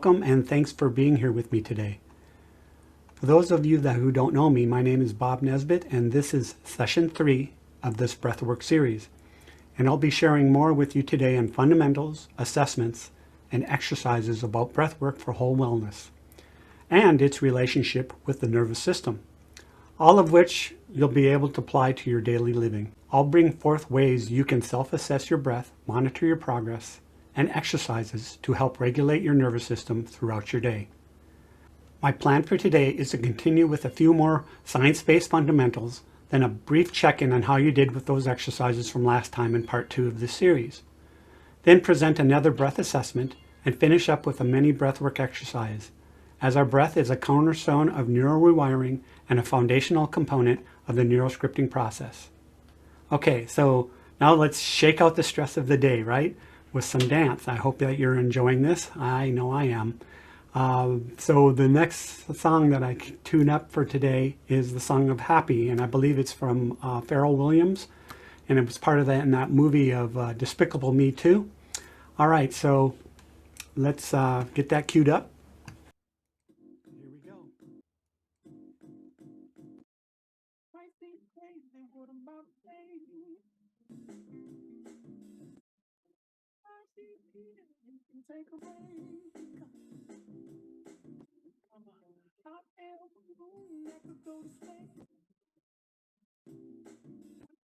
Welcome and thanks for being here with me today. For those of you who don't know me, my name is Bob Nesbitt and this is session 3 of this Breathwork series. And I'll be sharing more with you today on fundamentals, assessments, and exercises about breathwork for whole wellness and its relationship with the nervous system, all of which you'll be able to apply to your daily living. I'll bring forth ways you can self-assess your breath, monitor your progress, and exercises to help regulate your nervous system throughout your day. My plan for today is to continue with a few more science-based fundamentals, then a brief check-in on how you did with those exercises from last time in part 2 of this series. Then present another breath assessment and finish up with a mini breathwork exercise, as our breath is a cornerstone of neural rewiring and a foundational component of the neuroscripting process. Okay, so now let's shake out the stress of the day, right? With some dance. I hope that you're enjoying this. I know I am. So the next song that I tune up for today is the song of Happy, and I believe it's from Pharrell Williams, and it was part of that in that movie of Despicable Me 2. All right, so let's get that queued up. Here we go. Take a break. Hot air balloon that could go to space.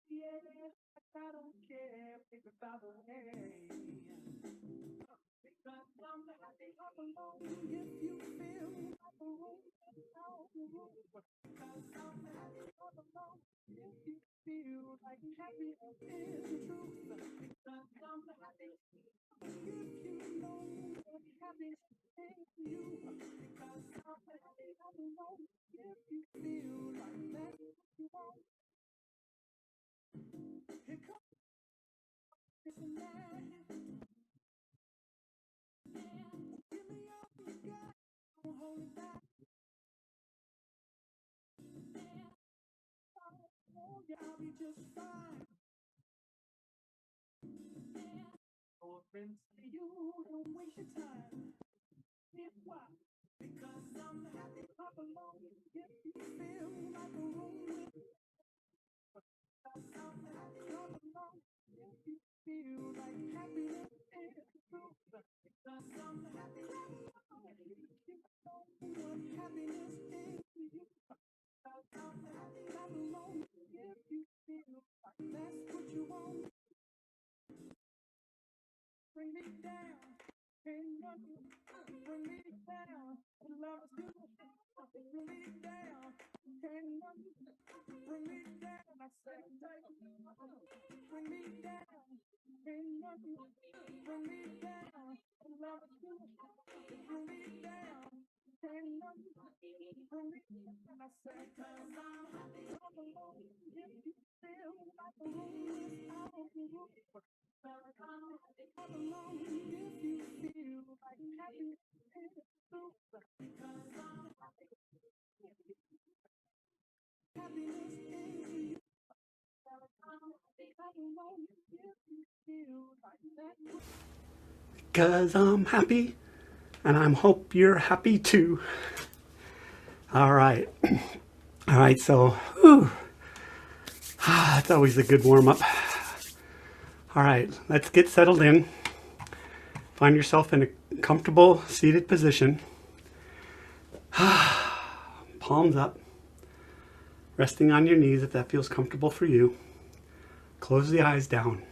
Yeah, I don't care if it's out of the way. Because I'm happy up alone. If you feel like a room without a roof. Because I'm happy up alone. If you feel like happiness is the truth. Because I'm happy. If you know what happiness is to you. Because I'm happy up alone. If you feel like that's what you want. Here comes this and that. Give me all you got. Don't hold it back. Oh, yeah, I'll be just fine. No offense to you, don't waste your time. Here's why. Because I'm happy up alone. If you feel like a room. Because I'm happy up alone. If you feel like happiness is the truth. Because I'm happy up alone. If you know what happiness is to you. Because I'm happy up alone. If you feel like that's what you want. Bring me down. Ain't nothing. Bring me down. Love is beautiful. Bring me down. Ain't nothing. Bring me down. I said, bring me down. Ain't nothing. Bring me down. Love is beautiful. Bring me down. Ain't nothing. Bring me down. I said, cause I'm happy all alone. If you feel like a room without a roof. Cause I'm happy all alone. If you feel like happiness is the truth. Because I'm happy. Happiness is you. Because I'm happy all alone. If you feel like that. Because I'm happy, and I hope you're happy too. All right. All right, so that's always a good warm-up. All right, let's get settled in. Find yourself in a comfortable seated position. Palms up, resting on your knees if that feels comfortable for you. Close the eyes down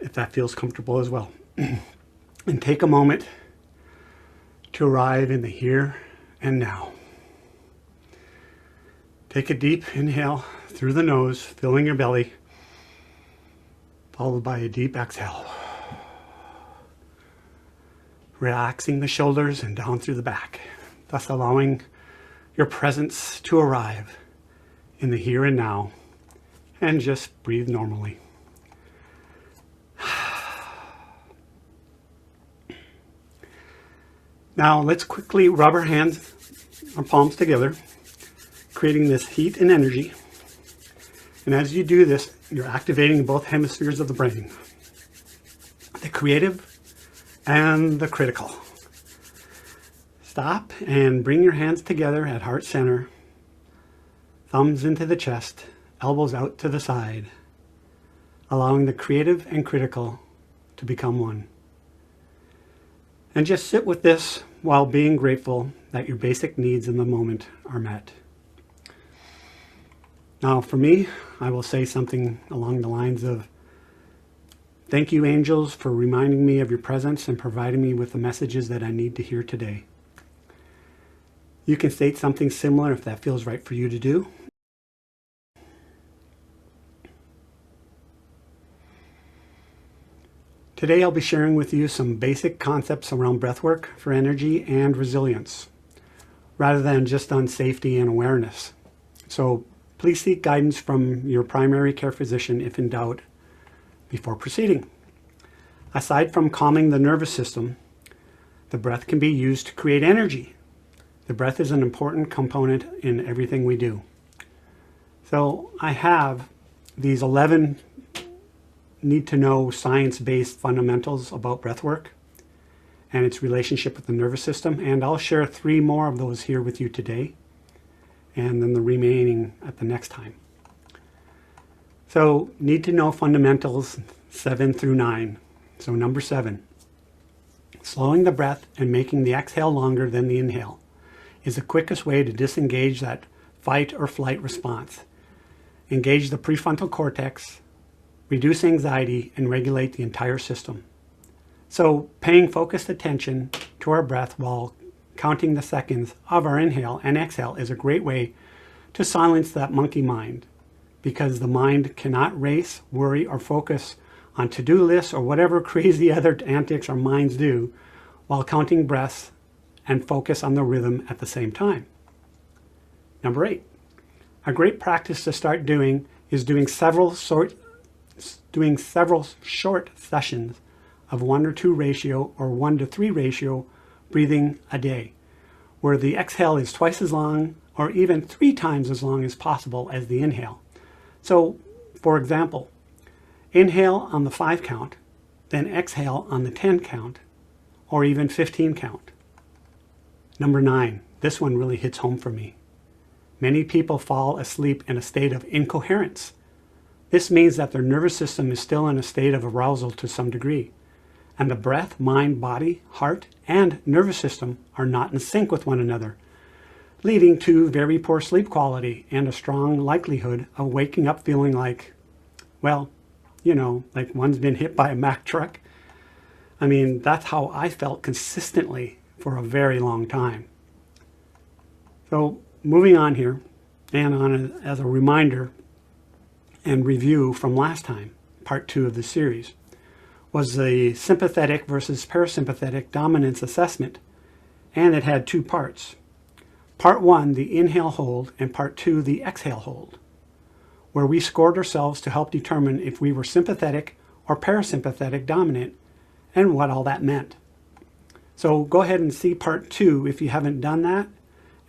if that feels comfortable as well. And take a moment to arrive in the here and now. Take a deep inhale through the nose, filling your belly, followed by a deep exhale. Relaxing the shoulders and down through the back, thus allowing your presence to arrive in the here and now, and just breathe normally. Now let's quickly rub our hands, our palms together, creating this heat and energy. And as you do this, you're activating both hemispheres of the brain, the creative and the critical. stop and bring your hands together at heart center, thumbs into the chest, elbows out to the side, allowing the creative and critical to become one. And just sit with this while being grateful that your basic needs in the moment are met. Now for me, I will say something along the lines of, thank you, angels, for reminding me of your presence and providing me with the messages that I need to hear today. You can state something similar if that feels right for you to do. Today I'll be sharing with you some basic concepts around breathwork for energy and resilience, rather than just on safety and awareness. So please seek guidance from your primary care physician if in doubt before proceeding. Aside from calming the nervous system, the breath can be used to create energy. The breath is an important component in everything we do. So I have these 11 need-to-know science-based fundamentals about breathwork and its relationship with the nervous system, and I'll share 3 more of those here with you today, and then the remaining at the next time. So, need-to-know fundamentals 7 through 9. So number 7, slowing the breath and making the exhale longer than the inhale is the quickest way to disengage that fight or flight response, engage the prefrontal cortex, reduce anxiety, and regulate the entire system. So paying focused attention to our breath while counting the seconds of our inhale and exhale is a great way to silence that monkey mind, because the mind cannot race, worry, or focus on to-do lists or whatever crazy other antics our minds do while counting breaths and focus on the rhythm at the same time. Number 8, a great practice to start doing is doing several short sessions of 1:2 ratio or 1:3 ratio breathing a day, where the exhale is twice as long or even 3 times as long as possible as the inhale. So, for example, inhale on the 5 count, then exhale on the 10 count, or even 15 count. Number 9, this one really hits home for me. Many people fall asleep in a state of incoherence. This means that their nervous system is still in a state of arousal to some degree, and the breath, mind, body, heart, and nervous system are not in sync with one another, leading to very poor sleep quality and a strong likelihood of waking up feeling like, well, you know, like one's been hit by a Mack truck. I mean, that's how I felt consistently for a very long time. So moving on here, and on as a reminder and review from last time, part 2 of the series, was the sympathetic versus parasympathetic dominance assessment, and it had 2 parts. Part 1, the inhale hold, and part 2, the exhale hold, where we scored ourselves to help determine if we were sympathetic or parasympathetic dominant and what all that meant. So go ahead and see part 2 if you haven't done that,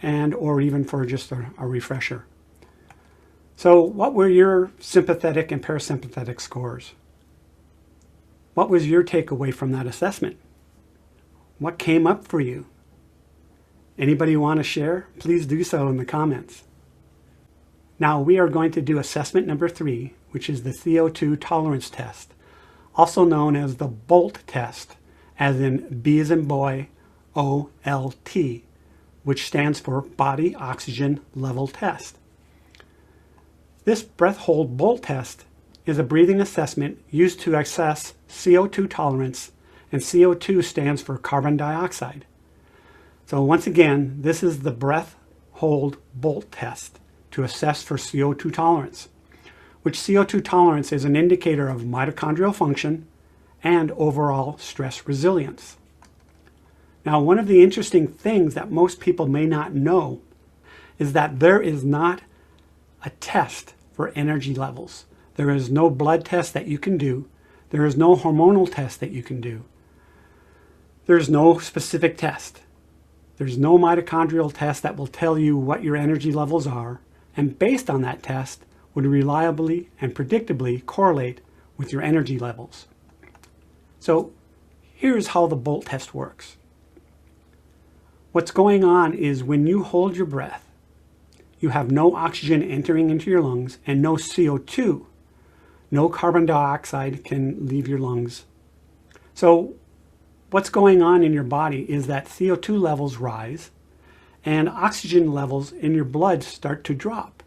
and or even for just a refresher. So what were your sympathetic and parasympathetic scores? What was your takeaway from that assessment? What came up for you? Anybody want to share? Please do so in the comments. Now we are going to do assessment number 3, which is the CO2 tolerance test, also known as the BOLT test, as in B as in boy, O-L-T, which stands for Body Oxygen Level Test. This breath hold BOLT test is a breathing assessment used to assess CO2 tolerance, and CO2 stands for carbon dioxide. So once again, this is the breath hold BOLT test to assess for CO2 tolerance, which CO2 tolerance is an indicator of mitochondrial function and overall stress resilience. Now, one of the interesting things that most people may not know is that there is not a test for energy levels. There is no blood test that you can do. There is no hormonal test that you can do. There's no specific test. There's no mitochondrial test that will tell you what your energy levels are, and based on that test would reliably and predictably correlate with your energy levels. So here's how the BOLT test works. What's going on is when you hold your breath, you have no oxygen entering into your lungs and no CO2. No carbon dioxide can leave your lungs. So what's going on in your body is that CO2 levels rise and oxygen levels in your blood start to drop.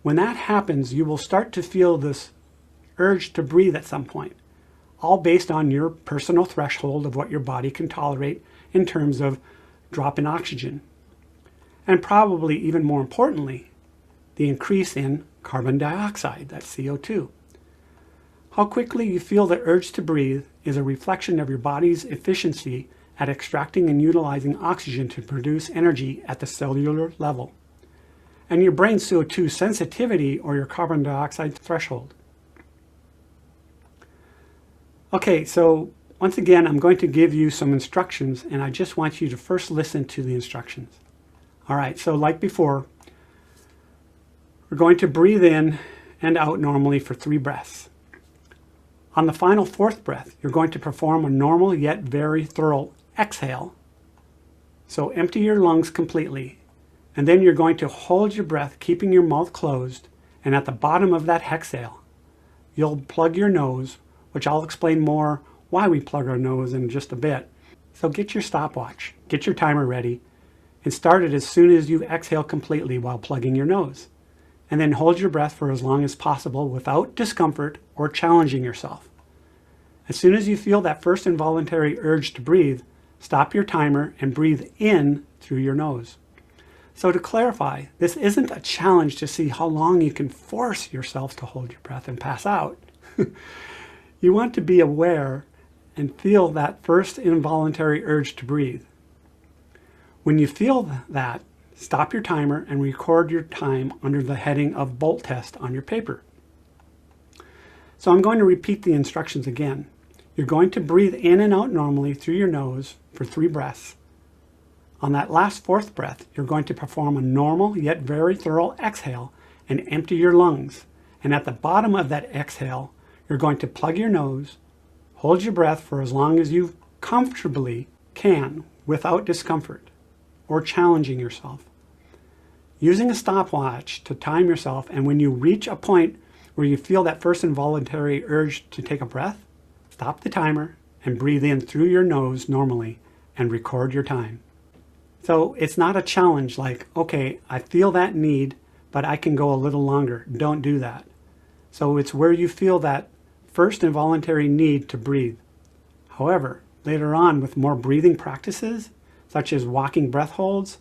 When that happens, you will start to feel this urge to breathe at some point, all based on your personal threshold of what your body can tolerate in terms of drop in oxygen. And probably even more importantly, the increase in carbon dioxide, that's CO2. How quickly you feel the urge to breathe is a reflection of your body's efficiency at extracting and utilizing oxygen to produce energy at the cellular level, and your brain's CO2 sensitivity or your carbon dioxide threshold. Okay, so once again, I'm going to give you some instructions, and I just want you to first listen to the instructions. All right, so like before, we're going to breathe in and out normally for 3 breaths. On the final 4th breath, you're going to perform a normal yet very thorough exhale. So empty your lungs completely, and then you're going to hold your breath, keeping your mouth closed, and at the bottom of that exhale, you'll plug your nose, which I'll explain more why we plug our nose in just a bit. So get your stopwatch, get your timer ready, and start it as soon as you exhale completely while plugging your nose. And then hold your breath for as long as possible without discomfort or challenging yourself. As soon as you feel that first involuntary urge to breathe, stop your timer and breathe in through your nose. So to clarify, this isn't a challenge to see how long you can force yourself to hold your breath and pass out. You want to be aware and feel that first involuntary urge to breathe. When you feel that, stop your timer and record your time under the heading of Bolt Test on your paper. So I'm going to repeat the instructions again. You're going to breathe in and out normally through your nose for 3 breaths. On that last 4th breath, you're going to perform a normal yet very thorough exhale and empty your lungs. And at the bottom of that exhale, you're going to plug your nose, hold your breath for as long as you comfortably can without discomfort or challenging yourself. Using a stopwatch to time yourself, and when you reach a point where you feel that first involuntary urge to take a breath, stop the timer and breathe in through your nose normally and record your time. So it's not a challenge like, okay, I feel that need, but I can go a little longer. Don't do that. So it's where you feel that first involuntary need to breathe. However, later on with more breathing practices, such as walking breath holds,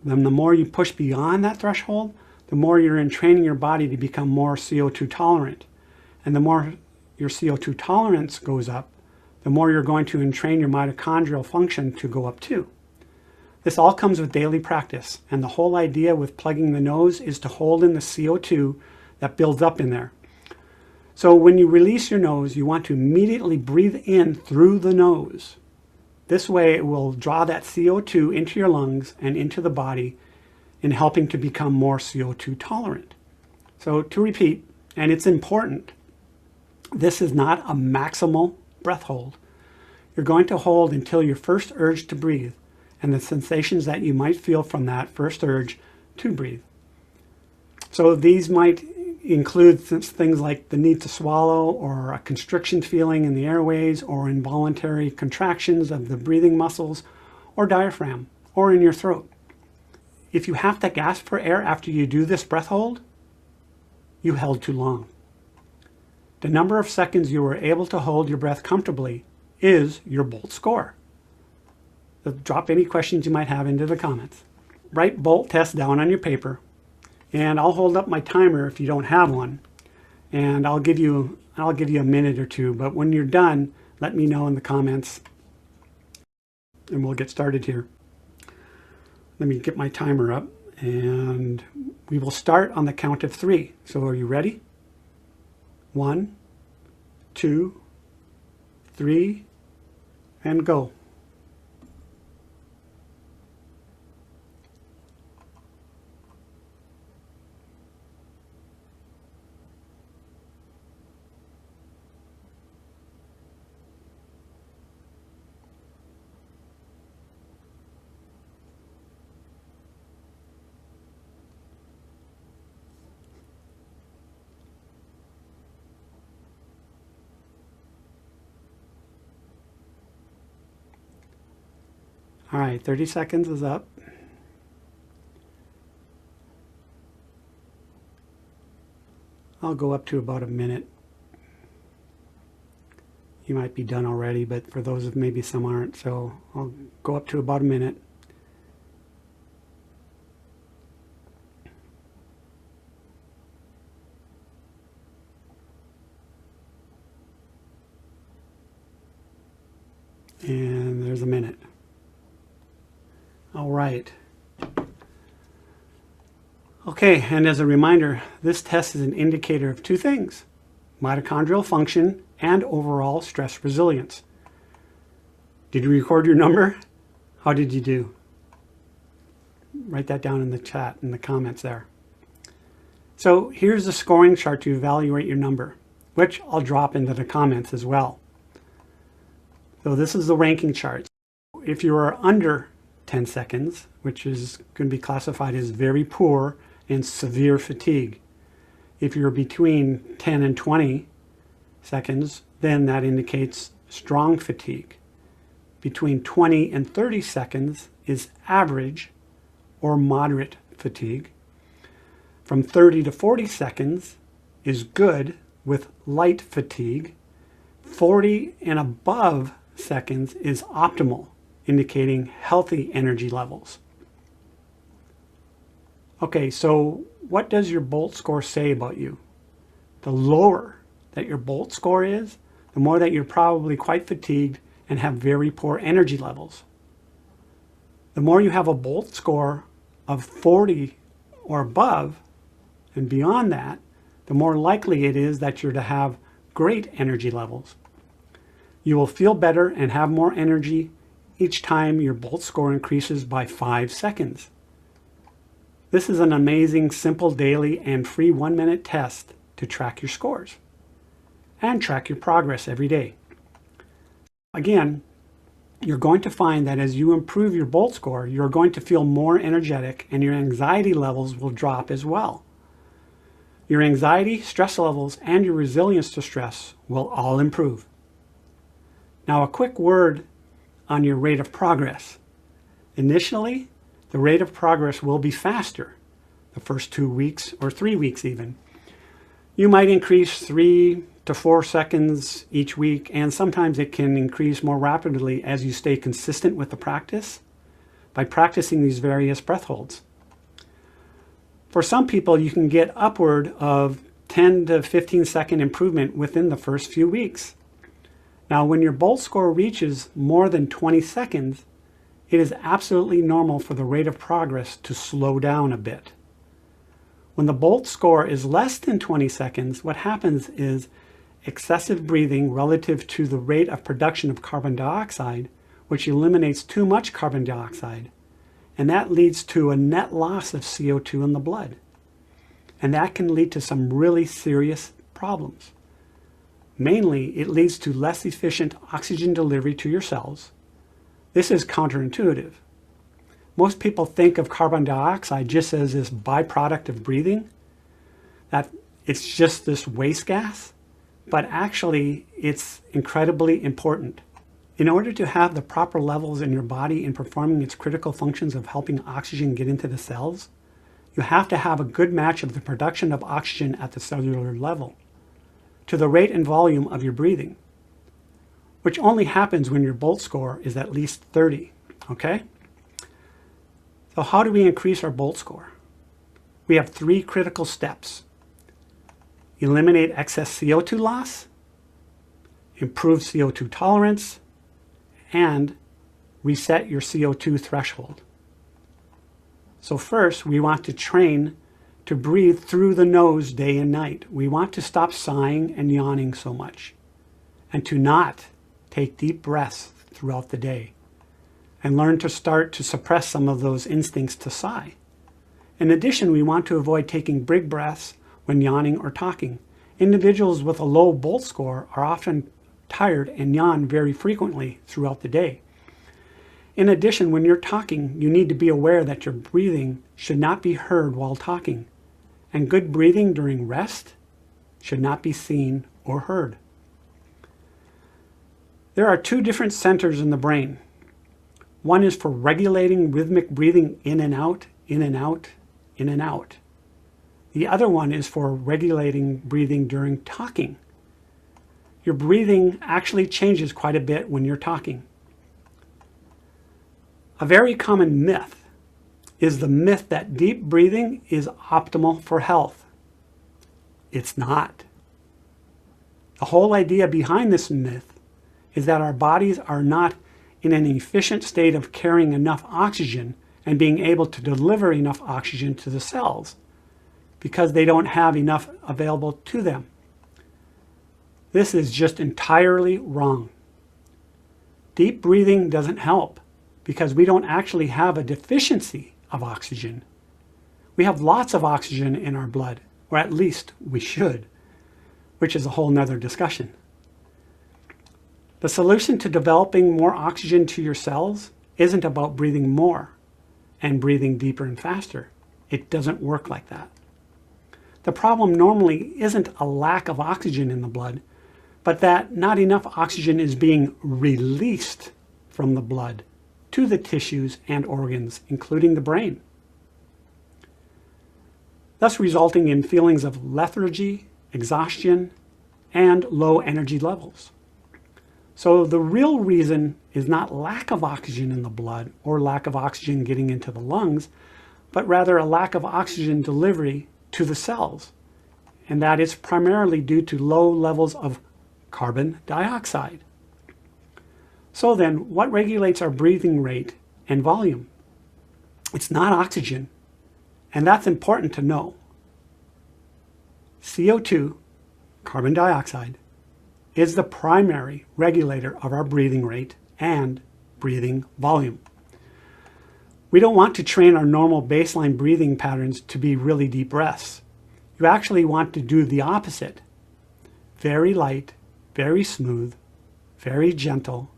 then the more you push beyond that threshold, the more you're entraining your body to become more CO2 tolerant. And the more your CO2 tolerance goes up, the more you're going to entrain your mitochondrial function to go up too. This all comes with daily practice, and the whole idea with plugging the nose is to hold in the CO2 that builds up in there. So when you release your nose, you want to immediately breathe in through the nose. This way it will draw that CO2 into your lungs and into the body in helping to become more CO2 tolerant. So to repeat, and it's important, this is not a maximal breath hold. You're going to hold until your first urge to breathe and the sensations that you might feel from that first urge to breathe. So these might include things like the need to swallow, or a constriction feeling in the airways, or involuntary contractions of the breathing muscles or diaphragm, or in your throat. If you have to gasp for air after you do this breath hold, you held too long. The number of seconds you were able to hold your breath comfortably is your Bolt score. So drop any questions you might have into the comments. Write Bolt Test down on your paper, and I'll hold up my timer if you don't have one, and I'll give you a minute or two, but when you're done, let me know in the comments and we'll get started here. Let me get my timer up, and we will start on the count of 3. So are you ready? 1, 2, 3, and go. All right, 30 seconds is up. I'll go up to about a minute. You might be done already, but for those of maybe some aren't, so I'll go up to about a minute. And there's a minute. All right. Okay, and as a reminder, this test is an indicator of two things: mitochondrial function and overall stress resilience. Did you record your number? How did you do? Write that down in the chat, in the comments there. So here's the scoring chart to evaluate your number, which I'll drop into the comments as well. So this is the ranking chart. If you are under 10 seconds, which is going to be classified as very poor and severe fatigue. If you're between 10 and 20 seconds, then that indicates strong fatigue. Between 20 and 30 seconds is average or moderate fatigue. From 30 to 40 seconds is good with light fatigue. 40 and above seconds is optimal, indicating healthy energy levels. Okay, so what does your BOLT score say about you? The lower that your BOLT score is, the more that you're probably quite fatigued and have very poor energy levels. The more you have a BOLT score of 40 or above and beyond that, the more likely it is that you're to have great energy levels. You will feel better and have more energy each time your BOLT score increases by 5 seconds. This is an amazing, simple, daily, and free 1-minute test to track your scores and track your progress every day. Again, you're going to find that as you improve your BOLT score, you're going to feel more energetic and your anxiety levels will drop as well. Your anxiety, stress levels, and your resilience to stress will all improve. Now, a quick word on your rate of progress. Initially, the rate of progress will be faster, the first 2 weeks or 3 weeks even. You might increase 3 to 4 seconds each week, and sometimes it can increase more rapidly as you stay consistent with the practice by practicing these various breath holds. For some people, you can get upward of 10 to 15 second improvement within the first few weeks. Now, when your BOLT score reaches more than 20 seconds, it is absolutely normal for the rate of progress to slow down a bit. When the BOLT score is less than 20 seconds, what happens is excessive breathing relative to the rate of production of carbon dioxide, which eliminates too much carbon dioxide, and that leads to a net loss of CO2 in the blood. And that can lead to some really serious problems. Mainly, it leads to less efficient oxygen delivery to your cells. This is counterintuitive. Most people think of carbon dioxide just as this byproduct of breathing, that it's just this waste gas, but actually it's incredibly important. In order to have the proper levels in your body in performing its critical functions of helping oxygen get into the cells, you have to have a good match of the production of oxygen at the cellular level to the rate and volume of your breathing, which only happens when your BOLT score is at least 30, okay? So how do we increase our BOLT score? We have 3 critical steps. Eliminate excess CO2 loss, improve CO2 tolerance, and reset your CO2 threshold. So first, we want to train to breathe through the nose day and night. We want to stop sighing and yawning so much, and to not take deep breaths throughout the day, and learn to start to suppress some of those instincts to sigh. In addition, we want to avoid taking big breaths when yawning or talking. Individuals with a low BOLT score are often tired and yawn very frequently throughout the day. In addition, when you're talking, you need to be aware that your breathing should not be heard while talking, and good breathing during rest should not be seen or heard. There are 2 different centers in the brain. One is for regulating rhythmic breathing in and out, in and out, in and out. The other one is for regulating breathing during talking. Your breathing actually changes quite a bit when you're talking. A very common myth is the myth that deep breathing is optimal for health. It's not. The whole idea behind this myth is that our bodies are not in an efficient state of carrying enough oxygen and being able to deliver enough oxygen to the cells because they don't have enough available to them. This is just entirely wrong. Deep breathing doesn't help because we don't actually have a deficiency of oxygen. We have lots of oxygen in our blood, or at least we should, which is a whole nother discussion. The solution to developing more oxygen to your cells isn't about breathing more and breathing deeper and faster. It doesn't work like that. The problem normally isn't a lack of oxygen in the blood, but that not enough oxygen is being released from the blood to the tissues and organs, including the brain, thus resulting in feelings of lethargy, exhaustion, and low energy levels. So the real reason is not lack of oxygen in the blood or lack of oxygen getting into the lungs, but rather a lack of oxygen delivery to the cells. And that is primarily due to low levels of carbon dioxide. So then, what regulates our breathing rate and volume? It's not oxygen, and that's important to know. CO2, carbon dioxide, is the primary regulator of our breathing rate and breathing volume. We don't want to train our normal baseline breathing patterns to be really deep breaths. You actually want to do the opposite. Very light, very smooth, very gentle,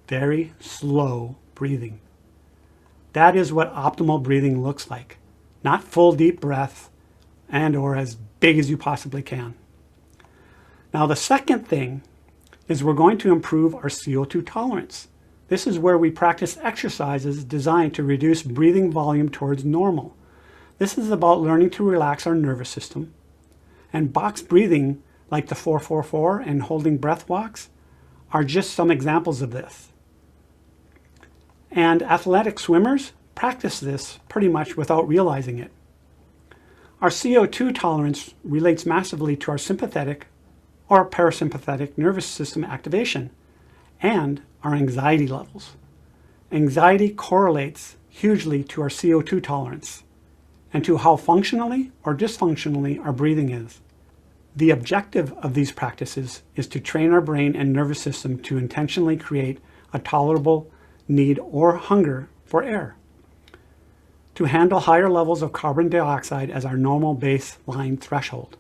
very slow breathing. That is what optimal breathing looks like. Not full deep breaths and or as big as you possibly can. Now the second thing is we're going to improve our CO2 tolerance. This is where we practice exercises designed to reduce breathing volume towards normal. This is about learning to relax our nervous system. And box breathing, like the 4-4-4 and holding breath walks, are just some examples of this. And athletic swimmers practice this pretty much without realizing it. Our CO2 tolerance relates massively to our sympathetic or parasympathetic nervous system activation and our anxiety levels. Anxiety correlates hugely to our CO2 tolerance and to how functionally or dysfunctionally our breathing is. The objective of these practices is to train our brain and nervous system to intentionally create a tolerable need or hunger for air, to handle higher levels of carbon dioxide as our normal baseline threshold.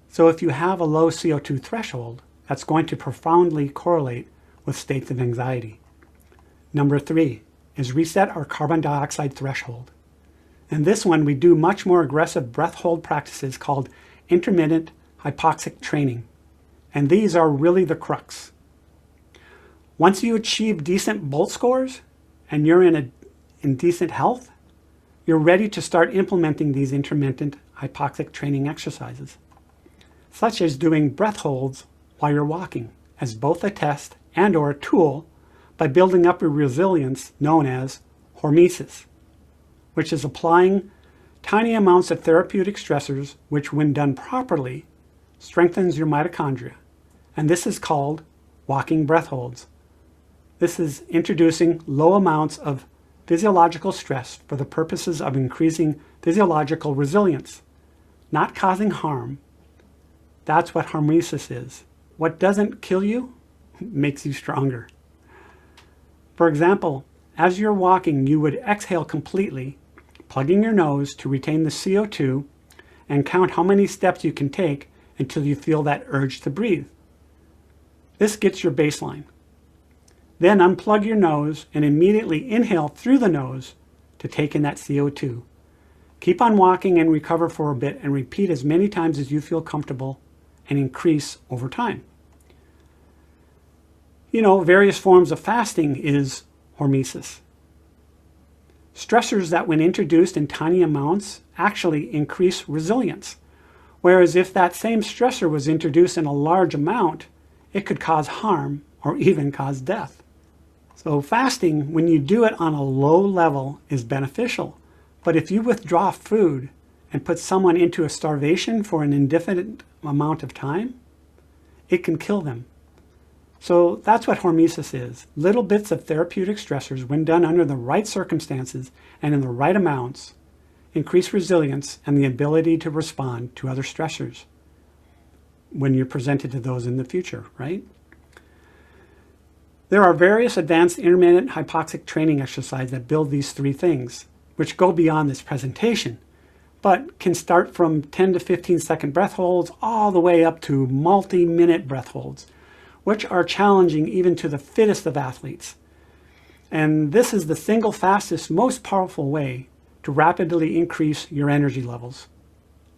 So if you have a low CO2 threshold, that's going to profoundly correlate with states of anxiety. Number 3 is reset our carbon dioxide threshold. In this one, we do much more aggressive breath hold practices called intermittent hypoxic training. And these are really the crux. Once you achieve decent BOLT scores and you're in decent health, you're ready to start implementing these intermittent hypoxic training exercises, such as doing breath holds while you're walking as both a test and or a tool by building up a resilience known as hormesis, which is applying tiny amounts of therapeutic stressors, which when done properly, strengthens your mitochondria. And this is called walking breath holds. This is introducing low amounts of physiological stress for the purposes of increasing physiological resilience, not causing harm. That's what hormesis is. What doesn't kill you makes you stronger. For example, as you're walking, you would exhale completely, plugging your nose to retain the CO2 and count how many steps you can take until you feel that urge to breathe. This gets your baseline. Then unplug your nose and immediately inhale through the nose to take in that CO2. Keep on walking and recover for a bit and repeat as many times as you feel comfortable and increase over time. various forms of fasting is hormesis. Stressors that when introduced in tiny amounts actually increase resilience. Whereas if that same stressor was introduced in a large amount, it could cause harm or even cause death. So fasting, when you do it on a low level, is beneficial. But if you withdraw food and put someone into a starvation for an indefinite amount of time, it can kill them. So that's what hormesis is. Little bits of therapeutic stressors, when done under the right circumstances and in the right amounts, increase resilience and the ability to respond to other stressors when you're presented to those in the future, right? There are various advanced intermittent hypoxic training exercises that build these three things, which go beyond this presentation, but can start from 10 to 15 second breath holds all the way up to multi-minute breath holds, which are challenging even to the fittest of athletes. And this is the single fastest, most powerful way to rapidly increase your energy levels.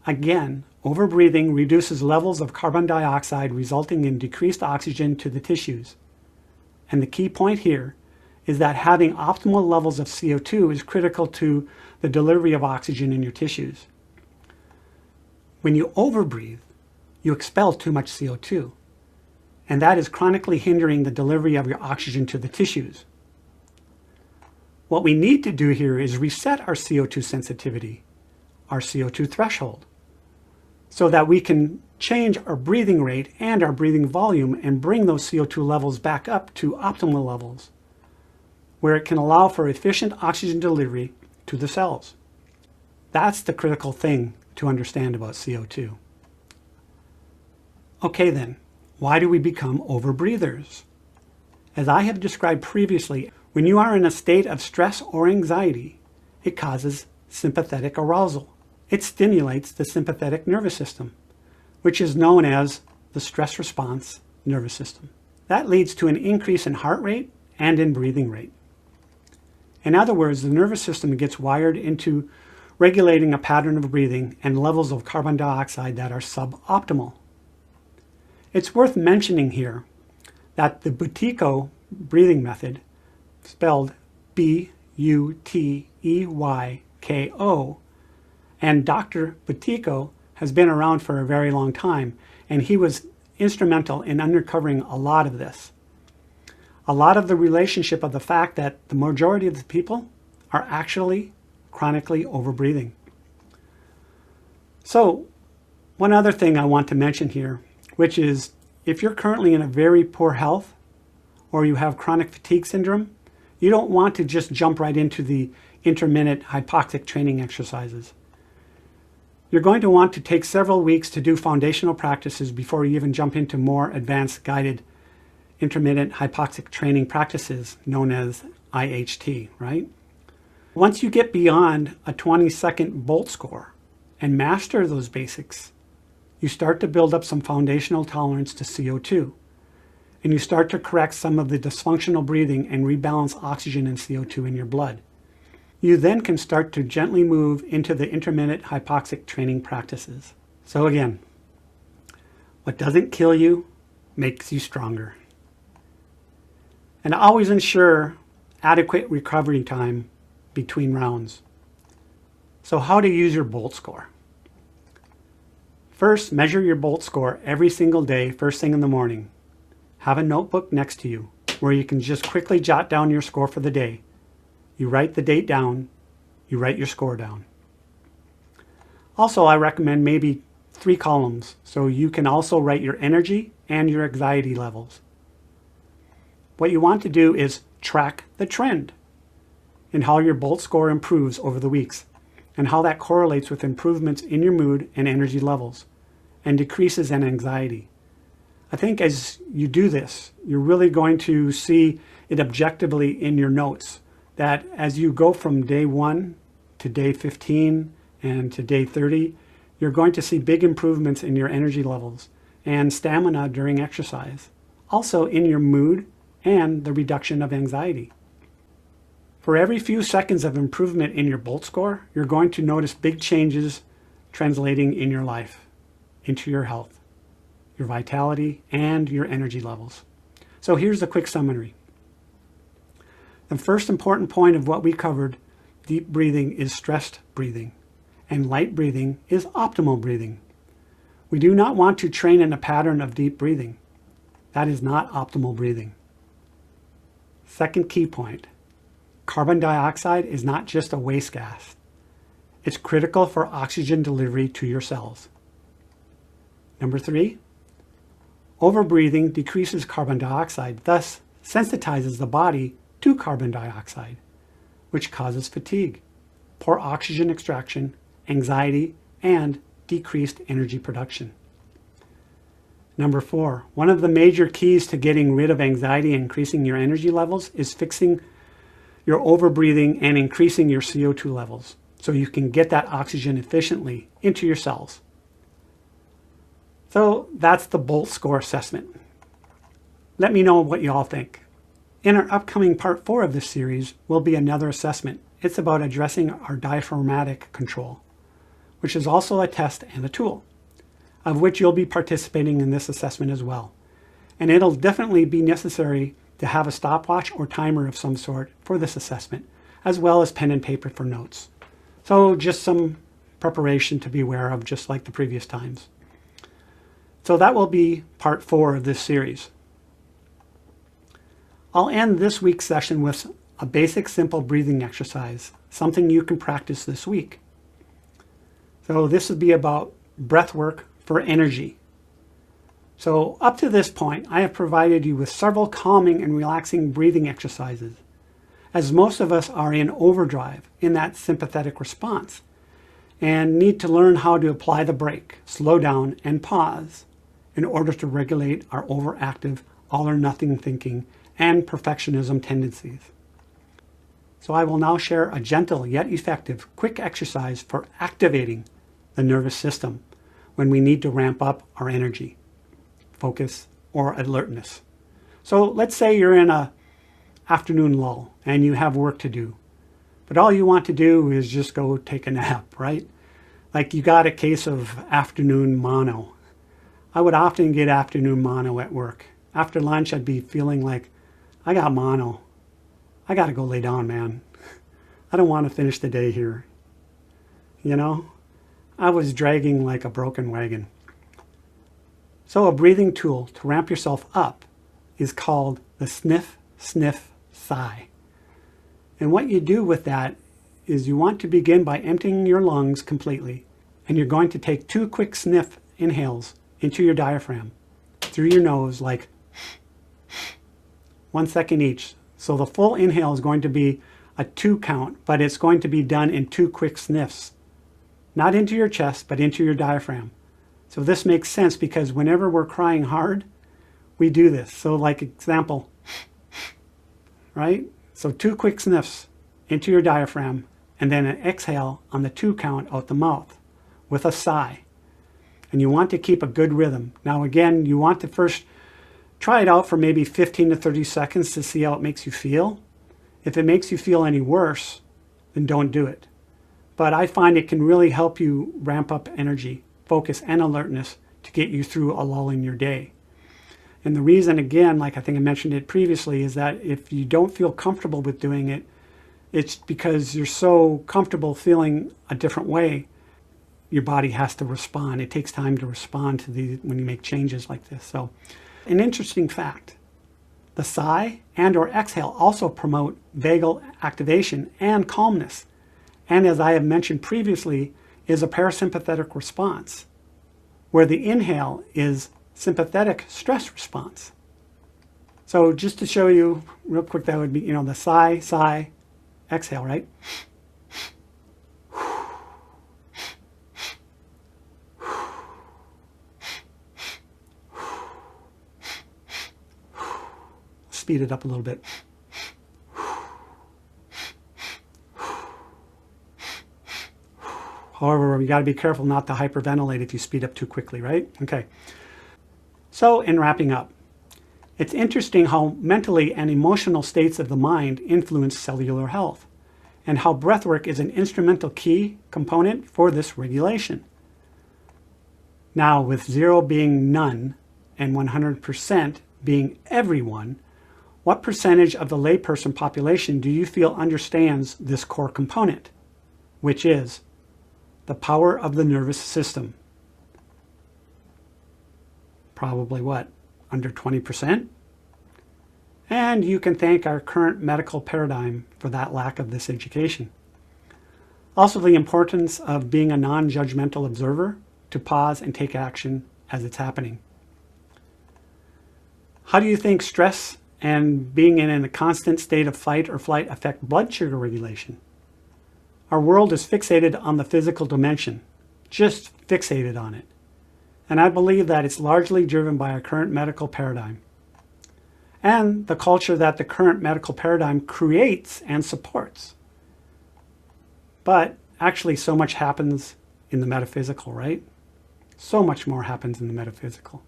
Again, overbreathing reduces levels of carbon dioxide, resulting in decreased oxygen to the tissues. And the key point here is that having optimal levels of CO2 is critical to the delivery of oxygen in your tissues. When you overbreathe, you expel too much CO2, and that is chronically hindering the delivery of your oxygen to the tissues. What we need to do here is reset our CO2 sensitivity, our CO2 threshold, so that we can change our breathing rate and our breathing volume and bring those CO2 levels back up to optimal levels, where it can allow for efficient oxygen delivery to the cells. That's the critical thing to understand about CO2. Okay then, why do we become overbreathers? As I have described previously, when you are in a state of stress or anxiety, it causes sympathetic arousal. It stimulates the sympathetic nervous system, which is known as the stress response nervous system. That leads to an increase in heart rate and in breathing rate. In other words, the nervous system gets wired into regulating a pattern of breathing and levels of carbon dioxide that are suboptimal. It's worth mentioning here that the Buteyko breathing method, spelled B-U-T-E-Y-K-O, and Dr. Buteyko has been around for a very long time, and he was instrumental in uncovering a lot of this. A lot of the relationship of the fact that the majority of the people are actually chronically overbreathing. So, one other thing I want to mention here, which is if you're currently in a very poor health or you have chronic fatigue syndrome, you don't want to just jump right into the intermittent hypoxic training exercises. You're going to want to take several weeks to do foundational practices before you even jump into more advanced guided intermittent hypoxic training practices known as IHT, right? Once you get beyond a 20-second bolt score and master those basics, you start to build up some foundational tolerance to CO2, and you start to correct some of the dysfunctional breathing and rebalance oxygen and CO2 in your blood. You then can start to gently move into the intermittent hypoxic training practices. So again, what doesn't kill you makes you stronger. And always ensure adequate recovery time between rounds. So how to use your bolt score? First, measure your bolt score every single day, first thing in the morning. Have a notebook next to you where you can just quickly jot down your score for the day. You write the date down, you write your score down. Also, I recommend maybe 3 columns so you can also write your energy and your anxiety levels. What you want to do is track the trend and how your bolt score improves over the weeks and how that correlates with improvements in your mood and energy levels and decreases in anxiety. I think as you do this, you're really going to see it objectively in your notes, that as you go from day 1 to day 15 and to day 30, you're going to see big improvements in your energy levels and stamina during exercise, also in your mood and the reduction of anxiety. For every few seconds of improvement in your bolt score, you're going to notice big changes translating in your life, into your health, your vitality, and your energy levels. So here's a quick summary. The first important point of what we covered, deep breathing is stressed breathing, and light breathing is optimal breathing. We do not want to train in a pattern of deep breathing. That is not optimal breathing. Second key point, carbon dioxide is not just a waste gas. It's critical for oxygen delivery to your cells. Number 3, overbreathing decreases carbon dioxide, thus sensitizes the body to carbon dioxide, which causes fatigue, poor oxygen extraction, anxiety, and decreased energy production. Number 4, one of the major keys to getting rid of anxiety and increasing your energy levels is fixing your overbreathing and increasing your CO2 levels so you can get that oxygen efficiently into your cells. So that's the BOLT score assessment. Let me know what you all think. In our upcoming part 4 of this series will be another assessment. It's about addressing our diaphragmatic control, which is also a test and a tool, of which you'll be participating in this assessment as well. And it'll definitely be necessary to have a stopwatch or timer of some sort for this assessment, as well as pen and paper for notes. So just some preparation to be aware of, just like the previous times. So that will be part 4 of this series. I'll end this week's session with a basic simple breathing exercise, something you can practice this week. So this would be about breath work for energy. So up to this point, I have provided you with several calming and relaxing breathing exercises, as most of us are in overdrive in that sympathetic response and need to learn how to apply the brake, slow down, and pause in order to regulate our overactive, all-or-nothing thinking and perfectionism tendencies. So I will now share a gentle yet effective quick exercise for activating the nervous system when we need to ramp up our energy, focus, or alertness. So let's say you're in an afternoon lull and you have work to do, but all you want to do is just go take a nap, right? Like you got a case of afternoon mono. I would often get afternoon mono at work. After lunch, I'd be feeling like, I got mono. I got to go lay down, man. I don't want to finish the day here. You know, I was dragging like a broken wagon. So a breathing tool to ramp yourself up is called the Sniff, Sniff, Sigh. And what you do with that is you want to begin by emptying your lungs completely. And you're going to take 2 quick sniff inhales into your diaphragm through your nose, like 1 second each. So the full inhale is going to be a 2 count, but it's going to be done in 2 quick sniffs. Not into your chest, but into your diaphragm. So this makes sense because whenever we're crying hard, we do this. So like example, right? So 2 quick sniffs into your diaphragm and then an exhale on the 2 count out the mouth with a sigh. And you want to keep a good rhythm. Now again, you want to first try it out for maybe 15 to 30 seconds to see how it makes you feel. If it makes you feel any worse, then don't do it. But I find it can really help you ramp up energy, focus, and alertness to get you through a lull in your day. And the reason, again, like I think I mentioned it previously, is that if you don't feel comfortable with doing it, it's because you're so comfortable feeling a different way. Your body has to respond. It takes time to respond to when you make changes like this. So an interesting fact, the sigh and or exhale also promote vagal activation and calmness. And as I have mentioned previously, is a parasympathetic response, where the inhale is sympathetic stress response. So just to show you real quick, that would be, the sigh, sigh, exhale, right? Speed it up a little bit. However, you got to be careful not to hyperventilate if you speed up too quickly, right? Okay. So in wrapping up, it's interesting how mentally and emotional states of the mind influence cellular health, and how breathwork is an instrumental key component for this regulation. Now, with 0 being none and 100% being everyone, what percentage of the layperson population do you feel understands this core component, which is the power of the nervous system? Probably what, under 20%? And you can thank our current medical paradigm for that lack of this education. Also, the importance of being a non-judgmental observer to pause and take action as it's happening. How do you think stress and being in a constant state of fight or flight affect blood sugar regulation? Our world is fixated on the physical dimension, just fixated on it. And I believe that it's largely driven by our current medical paradigm and the culture that the current medical paradigm creates and supports. But actually, so much happens in the metaphysical, right? So much more happens in the metaphysical.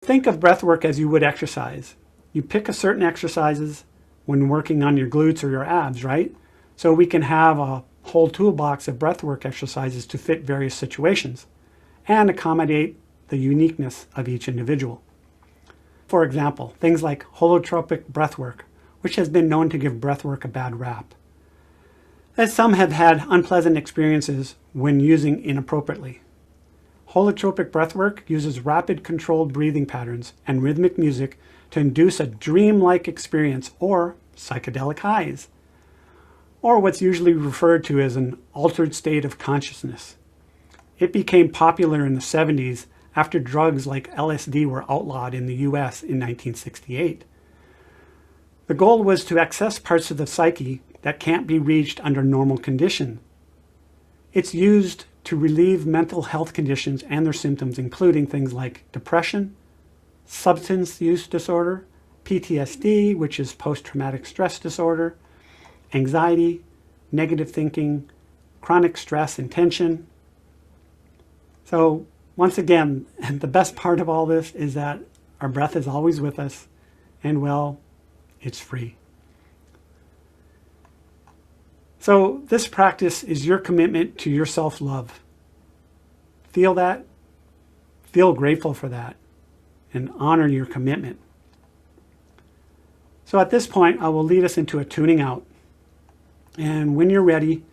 Think of breath work as you would exercise. You pick a certain exercises when working on your glutes or your abs, right? So we can have a whole toolbox of breath work exercises to fit various situations and accommodate the uniqueness of each individual. For example, things like holotropic breath work, which has been known to give breath work a bad rap, as some have had unpleasant experiences when using inappropriately. Holotropic breathwork uses rapid controlled breathing patterns and rhythmic music to induce a dreamlike experience or psychedelic highs, or what's usually referred to as an altered state of consciousness. It became popular in the 70s after drugs like LSD were outlawed in the US in 1968. The goal was to access parts of the psyche that can't be reached under normal conditions. It's used to relieve mental health conditions and their symptoms, including things like depression, substance use disorder, PTSD, which is post-traumatic stress disorder, anxiety, negative thinking, chronic stress and tension. So once again, the best part of all this is that our breath is always with us, and well, it's free. So this practice is your commitment to your self-love. Feel that, feel grateful for that, and honor your commitment. So at this point, I will lead us into a tuning out. And when you're ready,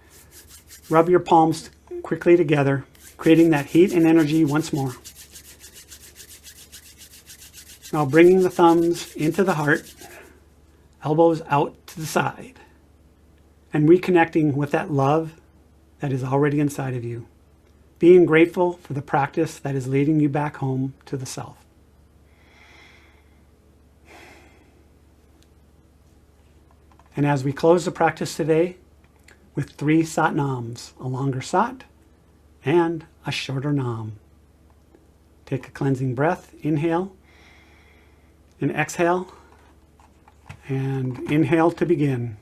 rub your palms quickly together, creating that heat and energy once more. Now bringing the thumbs into the heart, elbows out to the side, and reconnecting with that love that is already inside of you. Being grateful for the practice that is leading you back home to the self. And as we close the practice today with 3 Sat Nams, a longer Sat and a shorter Nam. Take a cleansing breath, inhale and exhale, and inhale to begin.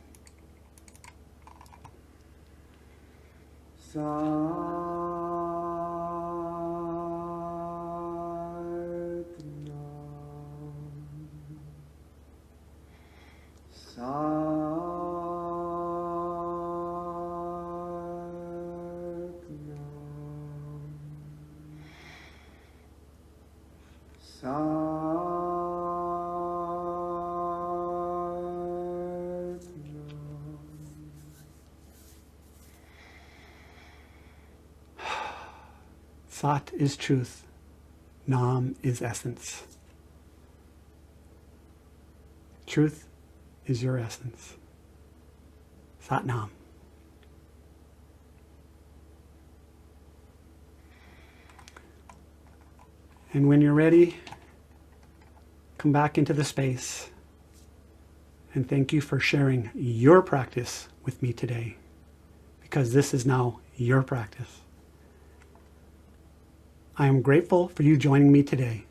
Sat is truth, Nam is essence. Truth is your essence. Sat Nam. And when you're ready, come back into the space. And thank you for sharing your practice with me today, because this is now your practice. I am grateful for you joining me today.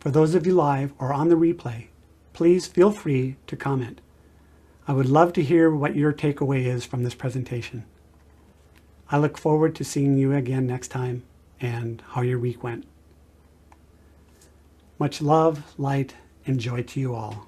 For those of you live or on the replay, please feel free to comment. I would love to hear what your takeaway is from this presentation. I look forward to seeing you again next time and how your week went. Much love, light, and joy to you all.